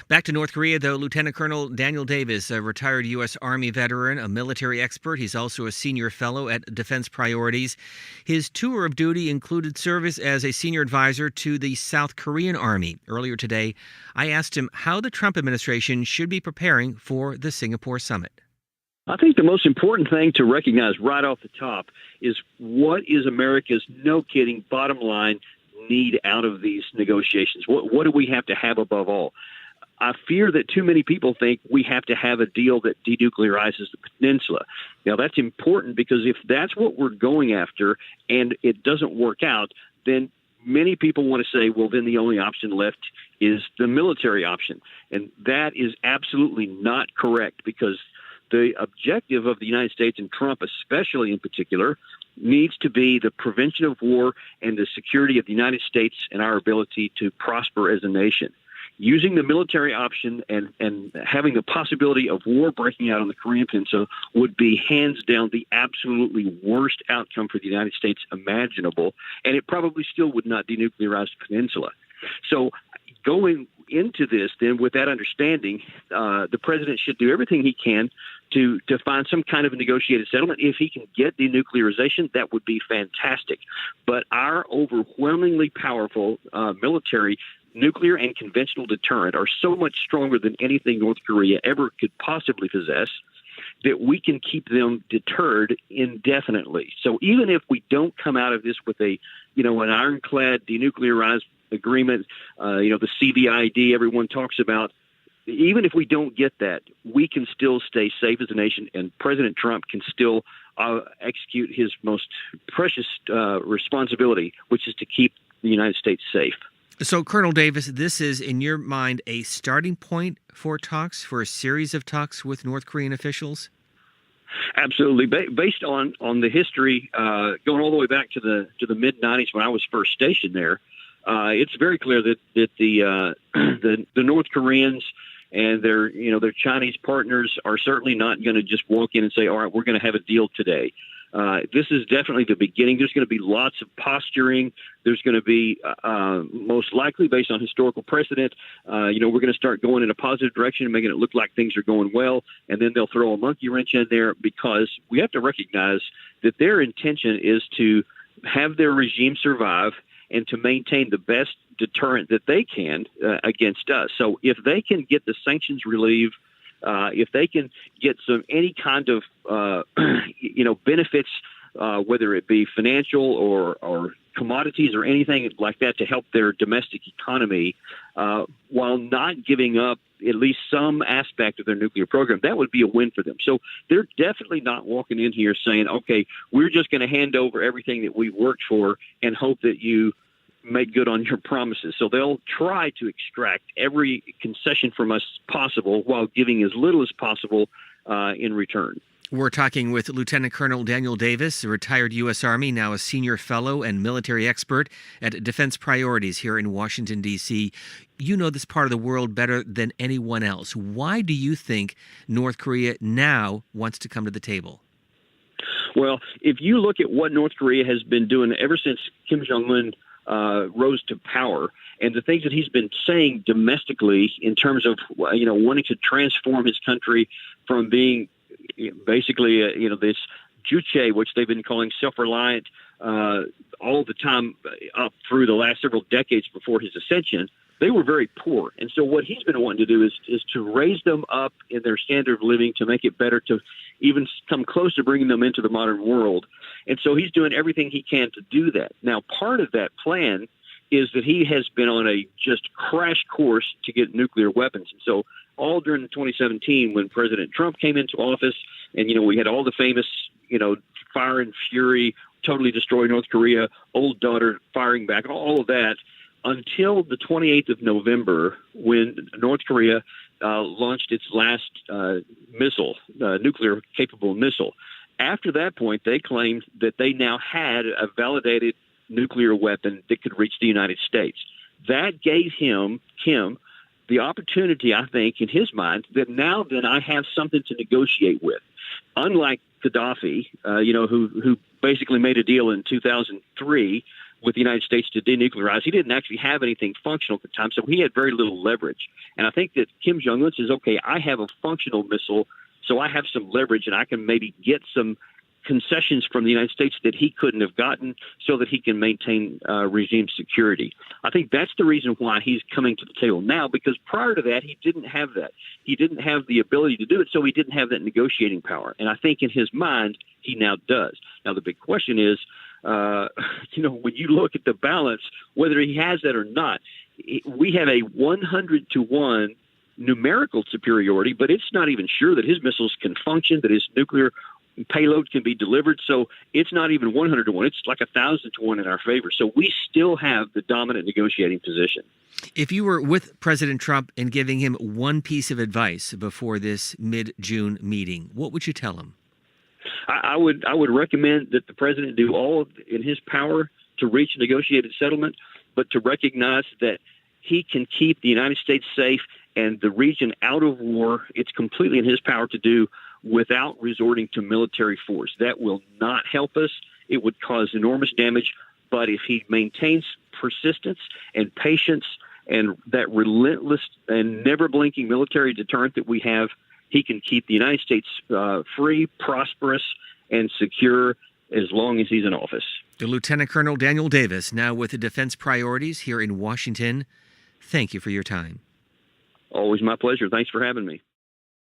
Back to North Korea, though, Lieutenant Colonel Daniel Davis, a retired U.S. Army veteran, a military expert. He's also a senior fellow at Defense Priorities. His tour of duty included service as a senior advisor to the South Korean Army. Earlier today, I asked him how the Trump administration should be preparing for the Singapore summit. I think the most important thing to recognize right off the top is what is America's, no kidding, bottom line need out of these negotiations? What do we have to have above all? I fear that too many people think we have to have a deal that denuclearizes the peninsula. Now, that's important because if that's what we're going after and it doesn't work out, then many people want to say, well, then the only option left is the military option. And that is absolutely not correct because the objective of the United States and Trump, especially in particular, needs to be the prevention of war and the security of the United States and our ability to prosper as a nation. Using the military option and having the possibility of war breaking out on the Korean Peninsula would be hands down the absolutely worst outcome for the United States imaginable, and it probably still would not denuclearize the peninsula. So going into this, then, with that understanding, the president should do everything he can to find some kind of a negotiated settlement. If he can get denuclearization, that would be fantastic. But our overwhelmingly powerful military, nuclear and conventional deterrent are so much stronger than anything North Korea ever could possibly possess that we can keep them deterred indefinitely. So even if we don't come out of this with an ironclad denuclearized agreement, the CVID everyone talks about, even if we don't get that, we can still stay safe as a nation, and President Trump can still execute his most precious responsibility, which is to keep the United States safe. So, Colonel Davis, this is, in your mind, a starting point for talks, for a series of talks with North Korean officials? Absolutely. Based on the history, going all the way back to the mid-'90s when I was first stationed there, it's very clear that the North Koreans and their Chinese partners are certainly not going to just walk in and say, all right, we're going to have a deal today. This is definitely the beginning. There's going to be lots of posturing. There's going to be, most likely based on historical precedent, we're going to start going in a positive direction and making it look like things are going well. And then they'll throw a monkey wrench in there because we have to recognize that their intention is to have their regime survive and to maintain the best deterrent that they can against us. So if they can get the sanctions relieved, if they can get any kind of benefits, whether it be financial or commodities or anything like that to help their domestic economy, while not giving up at least some aspect of their nuclear program, that would be a win for them. So they're definitely not walking in here saying, okay, we're just going to hand over everything that we worked for and hope that you make good on your promises. So they'll try to extract every concession from us possible while giving as little as possible in return. We're talking with Lieutenant Colonel Daniel Davis, a retired U.S. Army, now a senior fellow and military expert at Defense Priorities here in Washington, D.C. You know this part of the world better than anyone else. Why do you think North Korea now wants to come to the table? Well, if you look at what North Korea has been doing ever since Kim Jong-un rose to power, and the things that he's been saying domestically in terms of wanting to transform his country from being basically this juche, which they've been calling self-reliant all the time up through the last several decades before his ascension. They were very poor, and so what he's been wanting to do is to raise them up in their standard of living, to make it better, to even come close to bringing them into the modern world. And so he's doing everything he can to do that. Now, part of that plan is that he has been on a just crash course to get nuclear weapons. And so all during 2017, when President Trump came into office, and, we had all the famous, fire and fury, totally destroy North Korea, old daughter firing back, all of that, until the 28th of November, when North Korea launched its last missile, nuclear-capable missile. After that point, they claimed that they now had a validated nuclear weapon that could reach the United States. That gave Kim the opportunity, I think, in his mind, that now then I have something to negotiate with. Unlike Gaddafi, who basically made a deal in 2003 with the United States to denuclearize. He didn't actually have anything functional at the time, so he had very little leverage. And I think that Kim Jong-un says, okay, I have a functional missile, so I have some leverage, and I can maybe get some concessions from the United States that he couldn't have gotten so that he can maintain regime security. I think that's the reason why he's coming to the table now, because prior to that, he didn't have that. He didn't have the ability to do it, so he didn't have that negotiating power. And I think in his mind, he now does. Now, the big question is, when you look at the balance, whether he has that or not, we have a 100-to-1 numerical superiority, but it's not even sure that his missiles can function, that his nuclear payload can be delivered. So it's not even 100-to-1. It's like 1,000-to-1 in our favor. So we still have the dominant negotiating position. If you were with President Trump and giving him one piece of advice before this mid-June meeting, what would you tell him? I would recommend that the president do all in his power to reach a negotiated settlement, but to recognize that he can keep the United States safe and the region out of war. It's completely in his power to do without resorting to military force. That will not help us. It would cause enormous damage. But if he maintains persistence and patience and that relentless and never blinking military deterrent that we have, he can keep the United States free, prosperous, and secure as long as he's in office. The Lieutenant Colonel Daniel Davis, now with the Defense Priorities here in Washington. Thank you for your time. Always my pleasure. Thanks for having me.